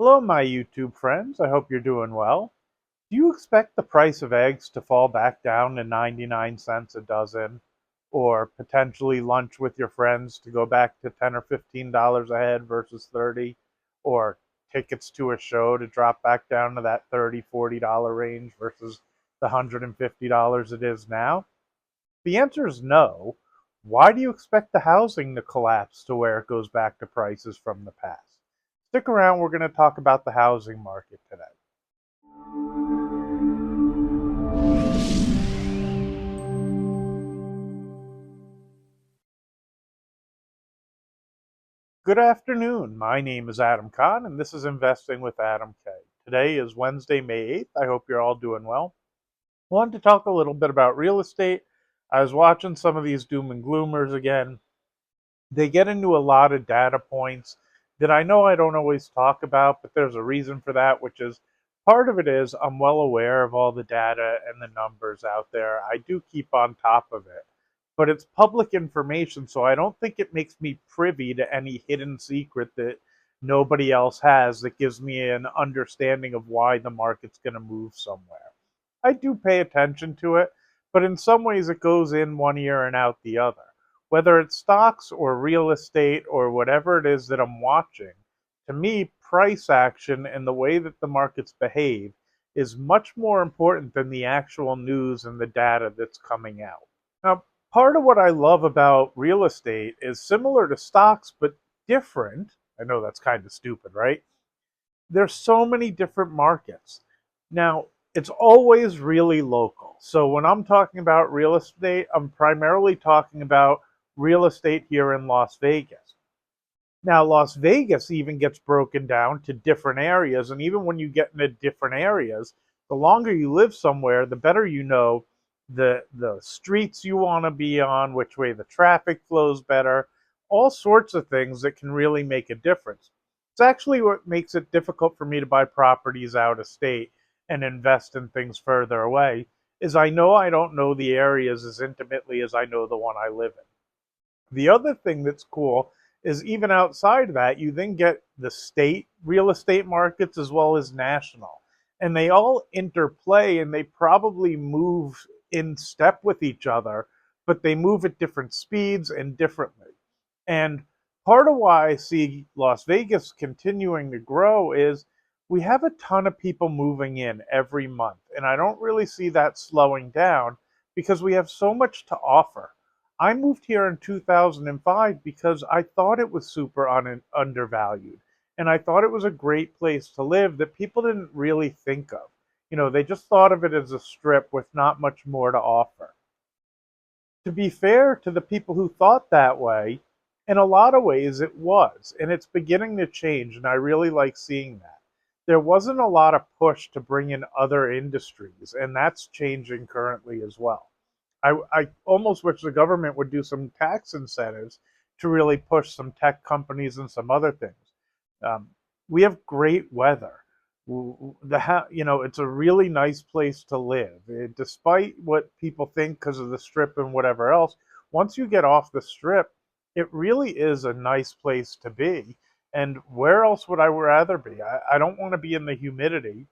Hello, my YouTube friends. I hope you're doing well. Do you expect the price of eggs to fall back down to 99 cents a dozen, or potentially lunch with your friends to go back to 10 or $15 a head versus 30, or tickets to a show to drop back down to that $30, $40 range versus the $150 it is now? The answer is no. Why do you expect the housing to collapse to where it goes back to prices from the past? Stick around, we're going to talk about the housing market today. Good afternoon. My name is Adam Kahn, and this is Investing with Adam K. Today is Wednesday, May 8th. I hope you're all doing well. I wanted to talk a little bit about real estate. I was watching some of these doom and gloomers again. They get into a lot of data points that I know I don't always talk about, but there's a reason for that, which is part of it is I'm well aware of all the data and the numbers out there. I do keep on top of it, but it's public information, so I don't think it makes me privy to any hidden secret that nobody else has that gives me an understanding of why the market's going to move somewhere. I do pay attention to it, but in some ways it goes in one ear and out the other. Whether it's stocks or real estate or whatever it is that I'm watching, to me, price action and the way that the markets behave is much more important than the actual news and the data that's coming out. Now, part of what I love about real estate is similar to stocks, but different. I know that's kind of stupid, right? There's so many different markets. Now, it's always really local. So when I'm talking about real estate, I'm primarily talking about real estate here in Las Vegas. Now, Las Vegas even gets broken down to different areas. And even when you get into different areas, the longer you live somewhere, the better you know the streets you want to be on, which way the traffic flows better, all sorts of things that can really make a difference. It's actually what makes it difficult for me to buy properties out of state and invest in things further away, is I know I don't know the areas as intimately as I know the one I live in. The other thing that's cool is even outside of that, you then get the state real estate markets as well as national. And they all interplay and they probably move in step with each other, but they move at different speeds and differently. And part of why I see Las Vegas continuing to grow is we have a ton of people moving in every month. And I don't really see that slowing down because we have so much to offer. I moved here in 2005 because I thought it was super undervalued. And I thought it was a great place to live that people didn't really think of. They just thought of it as a strip with not much more to offer. To be fair to the people who thought that way, in a lot of ways it was. And it's beginning to change. And I really like seeing that. There wasn't a lot of push to bring in other industries. And that's changing currently as well. I almost wish the government would do some tax incentives to really push some tech companies and some other things. Um, we have great weather. It's a really nice place to live. Despite what people think because of the strip and whatever else, once you get off the strip, it really is a nice place to be. And where else would I rather be? I don't want to be in the humidity,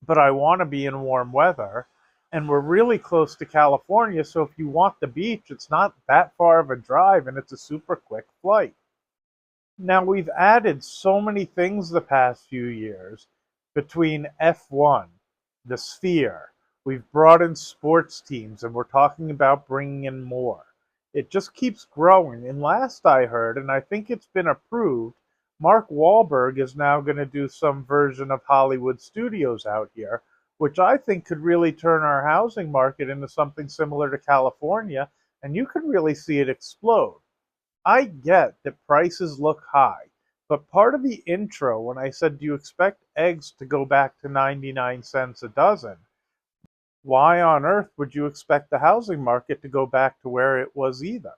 but I want to be in warm weather. And we're really close to California, so if you want the beach, it's not that far of a drive and it's a super quick flight. Now, we've added so many things the past few years between F1, the Sphere. We've brought in sports teams and we're talking about bringing in more. It just keeps growing. And last I heard, and I think it's been approved, Mark Wahlberg is now going to do some version of Hollywood Studios out here, which I think could really turn our housing market into something similar to California, and you could really see it explode. I get that prices look high, but part of the intro when I said, do you expect eggs to go back to 99 cents a dozen? Why on earth would you expect the housing market to go back to where it was either?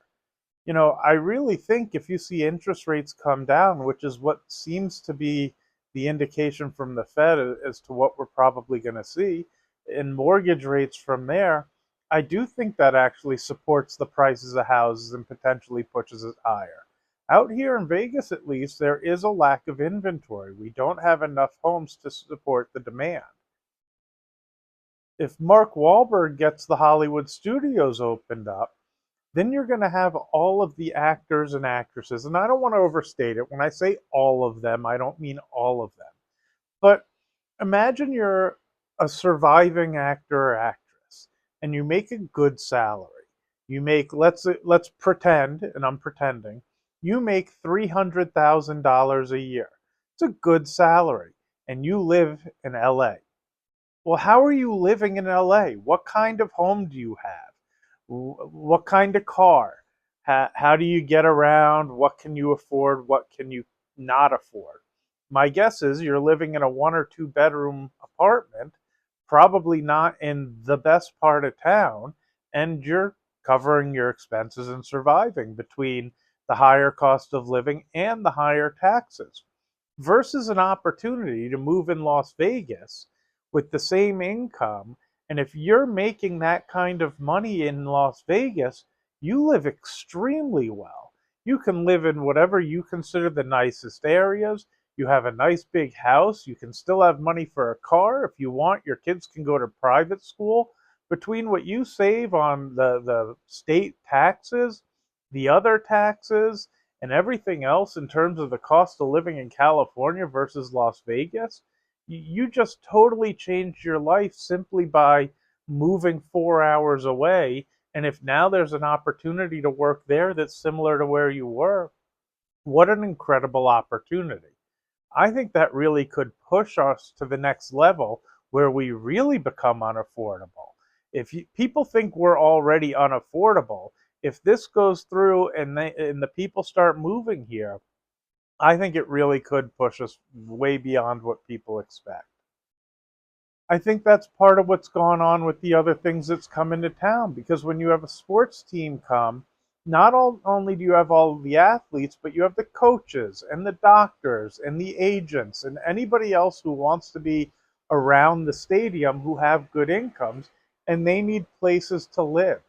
I really think if you see interest rates come down, which is what seems to be the indication from the Fed as to what we're probably going to see, and mortgage rates from there, I do think that actually supports the prices of houses and potentially pushes it higher. Out here in Vegas, at least, there is a lack of inventory. We don't have enough homes to support the demand. If Mark Wahlberg gets the Hollywood studios opened up, then you're going to have all of the actors and actresses. And I don't want to overstate it. When I say all of them, I don't mean all of them. But imagine you're a surviving actor or actress and you make a good salary. You make, let's pretend, and I'm pretending, you make $300,000 a year. It's a good salary and you live in LA. Well, how are you living in LA? What kind of home do you have? What kind of car? How do you get around? What can you afford? What can you not afford? My guess is you're living in a 1 or 2 bedroom apartment, probably not in the best part of town, and you're covering your expenses and surviving between the higher cost of living and the higher taxes versus an opportunity to move in Las Vegas with the same income. And if you're making that kind of money in Las Vegas, you live extremely well. You can live in whatever you consider the nicest areas. You have a nice big house. You can still have money for a car. If you want, your kids can go to private school. Between what you save on the state taxes, the other taxes, and everything else in terms of the cost of living in California versus Las Vegas, you just totally changed your life simply by moving 4 hours away. And if now there's an opportunity to work there that's similar to where you were, what an incredible opportunity. I think that really could push us to the next level where we really become unaffordable. If people think we're already unaffordable, if this goes through and the people start moving here, I think it really could push us way beyond what people expect. I think that's part of what's gone on with the other things that's come into town because when you have a sports team come, only do you have all the athletes, but you have the coaches and the doctors and the agents and anybody else who wants to be around the stadium who have good incomes and they need places to live.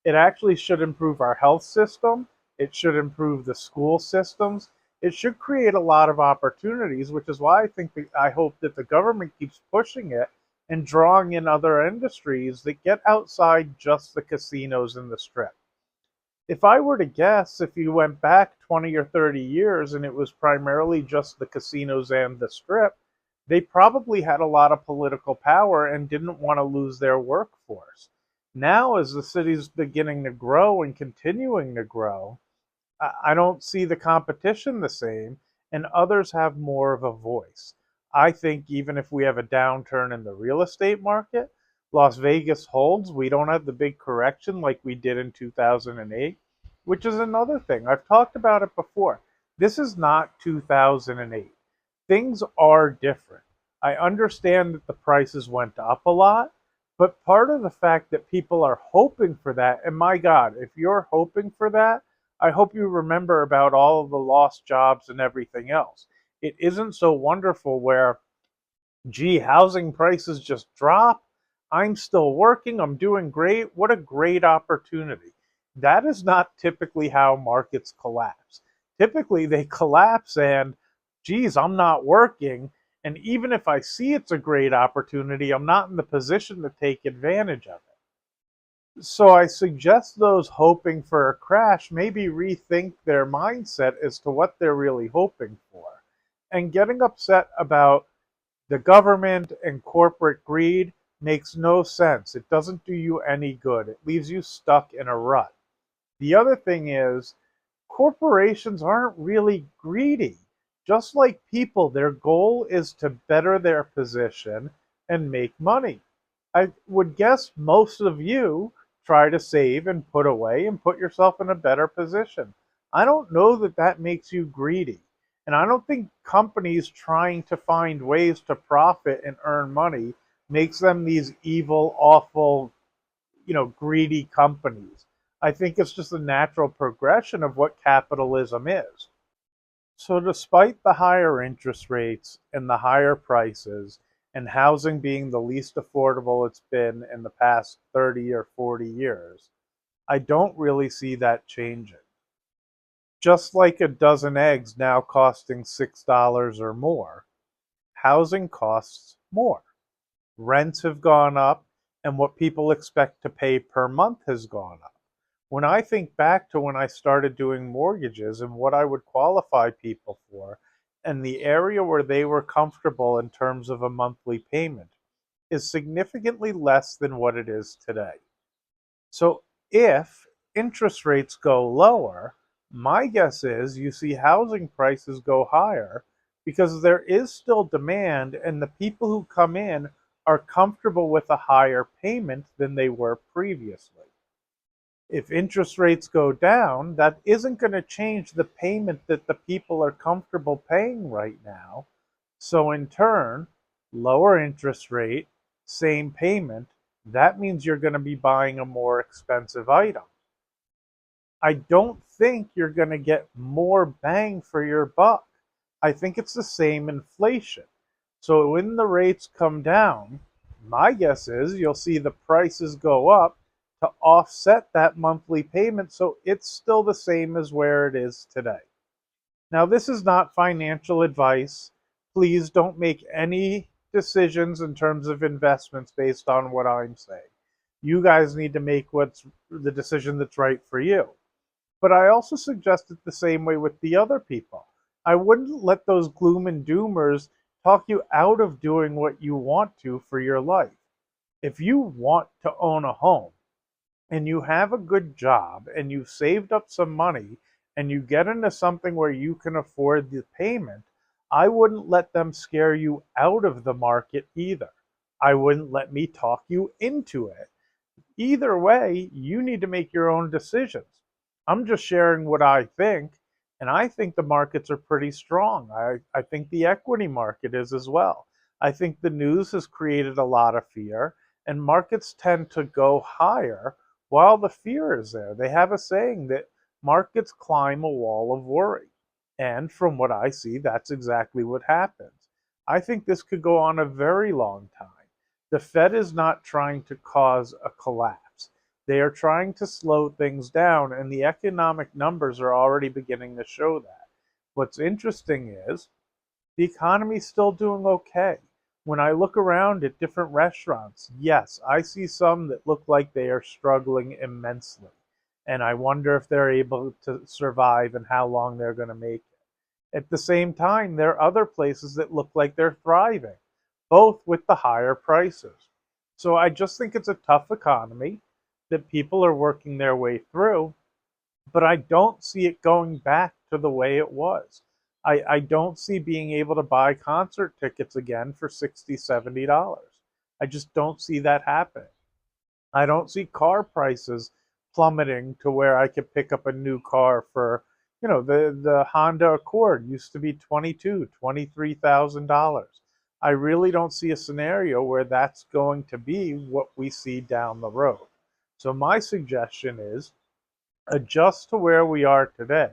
It actually should improve our health system. It should improve the school systems. It should create a lot of opportunities, which is why I hope that the government keeps pushing it and drawing in other industries that get outside just the casinos and the strip. If I were to guess, if you went back 20 or 30 years and it was primarily just the casinos and the strip, they probably had a lot of political power and didn't want to lose their workforce. Now, as the city's beginning to grow and continuing to grow, I don't see the competition the same, and others have more of a voice. I think even if we have a downturn in the real estate market, Las Vegas holds. We don't have the big correction like we did in 2008, which is another thing. I've talked about it before. This is not 2008. Things are different. I understand that the prices went up a lot, but part of the fact that people are hoping for that, and my God, if you're hoping for that, I hope you remember about all of the lost jobs and everything else. It isn't so wonderful where, gee, housing prices just drop. I'm still working. I'm doing great. What a great opportunity. That is not typically how markets collapse. Typically, they collapse and, geez, I'm not working. And even if I see it's a great opportunity, I'm not in the position to take advantage of it. So I suggest those hoping for a crash maybe rethink their mindset as to what they're really hoping for. And getting upset about the government and corporate greed makes no sense. It doesn't do you any good. It leaves you stuck in a rut. The other thing is, corporations aren't really greedy. Just like people, their goal is to better their position and make money. I would guess most of you try to save and put away and put yourself in a better position. I don't know that that makes you greedy. And I don't think companies trying to find ways to profit and earn money makes them these evil, awful, greedy companies. I think it's just a natural progression of what capitalism is. So, despite the higher interest rates and the higher prices, and housing being the least affordable it's been in the past 30 or 40 years, I don't really see that changing. Just like a dozen eggs now costing $6 or more, housing costs more. Rents have gone up, and what people expect to pay per month has gone up. When I think back to when I started doing mortgages and what I would qualify people for, and the area where they were comfortable in terms of a monthly payment is significantly less than what it is today. So if interest rates go lower, my guess is you see housing prices go higher because there is still demand and the people who come in are comfortable with a higher payment than they were previously. If interest rates go down, that isn't going to change the payment that the people are comfortable paying right now. So, in turn, lower interest rate, same payment, that means you're going to be buying a more expensive item. I don't think you're going to get more bang for your buck. I think it's the same inflation. So when the rates come down, my guess is you'll see the prices go up to offset that monthly payment so it's still the same as where it is today. Now, this is not financial advice. Please don't make any decisions in terms of investments based on what I'm saying. You guys need to make what's the decision that's right for you. But I also suggest it the same way with the other people. I wouldn't let those gloom and doomers talk you out of doing what you want to for your life. If you want to own a home and you have a good job and you've saved up some money and you get into something where you can afford the payment, I wouldn't let them scare you out of the market either. I wouldn't let me talk you into it. Either way, you need to make your own decisions. I'm just sharing what I think, and I think the markets are pretty strong. I think the equity market is as well. I think the news has created a lot of fear, and markets tend to go higher while the fear is there. They have a saying that markets climb a wall of worry. And from what I see, that's exactly what happens. I think this could go on a very long time. The Fed is not trying to cause a collapse. They are trying to slow things down, and the economic numbers are already beginning to show that. What's interesting is the economy's still doing okay. When I look around at different restaurants, yes, I see some that look like they are struggling immensely. And I wonder if they're able to survive and how long they're going to make it. At the same time, there are other places that look like they're thriving, both with the higher prices. So I just think it's a tough economy that people are working their way through, but I don't see it going back to the way it was. I don't see being able to buy concert tickets again for $60, $70. I just don't see that happening. I don't see car prices plummeting to where I could pick up a new car for, the Honda Accord used to be $23,000. I really don't see a scenario where that's going to be what we see down the road. So my suggestion is adjust to where we are today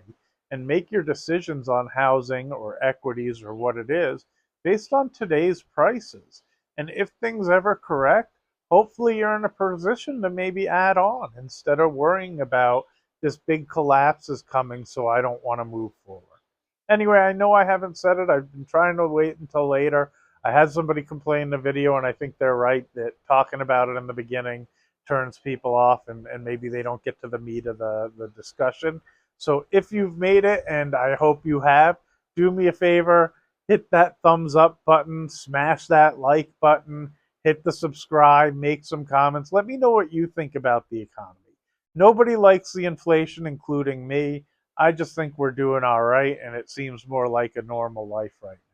and make your decisions on housing or equities or what it is based on today's prices. And if things ever correct, hopefully you're in a position to maybe add on instead of worrying about this big collapse is coming, so I don't want to move forward. Anyway, I know I haven't said it. I've been trying to wait until later. I had somebody complain in the video, and I think they're right that talking about it in the beginning turns people off and maybe they don't get to the meat of the discussion. So if you've made it, and I hope you have, do me a favor, hit that thumbs up button, smash that like button, hit the subscribe, make some comments. Let me know what you think about the economy. Nobody likes the inflation, including me. I just think we're doing all right, and it seems more like a normal life right now.